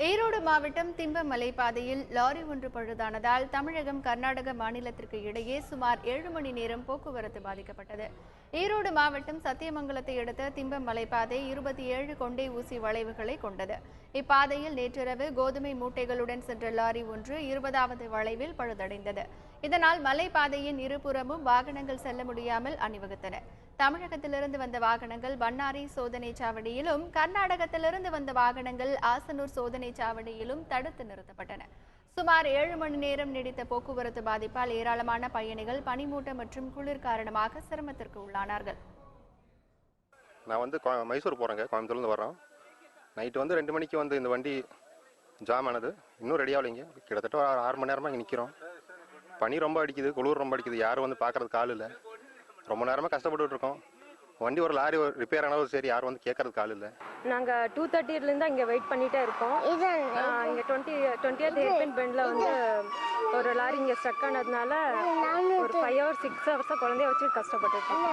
ஈரோடு மாவட்டம் திம்பம் மலைப்பாதையில் லாரி ஒன்று பழுதானதால் தமிழகம் கர்நாடக மாநிலத்திற்கு இடையே சுமார் 7 மணி நேரம் போக்குவரத்து பாதிக்கப்பட்டது. ஈரோடு மாவட்டம் சத்தியமங்கலத்தை அடுத்த திம்பம் மலைப்பாதை 27 கொண்டை ஊசி வளைவுகளை கொண்டது. இப்பாதையில் நேற்றிரவு கோதுமை மூட்டைகளுடன் சென்ற லாரி ஒன்று 20வது வளைவில் பழுதடைந்தது. இதனால் மலைப்பாதையின் இருபுறமும் வாகனங்கள் செல்ல முடியாமல் அணிவகுத்தன. தமிழகத்திலிருந்து வந்த வாகனங்கள் பன்னாரி சோதனை சாவடியிலும், கர்நாடகத்திலிருந்து வந்த வாகனங்கள் ஆசனூர் சோதனை சாவடியிலும் தடுத்து நிறுத்தப்பட்டன. சுமார் 7 மணி நேரம் நீடித்த போக்குவரத்து பாதிப்பால் ஏராளமான பயணிகள் பனிமூட்டம் மற்றும் குளிர் காரணமாக சிரமத்திற்கு உள்ளானார்கள். நான் மைசூர் போறேங்க, கோயம்புத்தூர்லேருந்து வரோம். நைட்டு 2 மணிக்கு இந்த வண்டி ஜாம் ஆனது. இன்னும் ரெடி ஆகலைங்க. கிட்டத்தட்ட ஒரு 6 மணி நேரமாக இங்கே நிற்கிறோம். பனி ரொம்ப அடிக்குது, குளிர் ரொம்ப அடிக்குது. யாரும் பார்க்கறதுக்கு ஆள் இல்லை. ரொம்ப நேரமாக கஷ்டப்பட்டு இருக்கோம். வண்டி ஒரு லாரி ரிப்பேர் ஆனாலும் சரி, யாரும் கேட்கறதுக்கு ஆள் இல்லை. நாங்கள் 2:30 இங்கே வெயிட் பண்ணிட்டே இருக்கோம். இங்கே 20th ஏர்பின் பெண்டில் ஒரு லாரி இங்கே ஸ்டக் ஆனதுனால ஒரு 5 hours 6 hours குழந்தைய வச்சு கஷ்டப்பட்டு இருக்கோம்.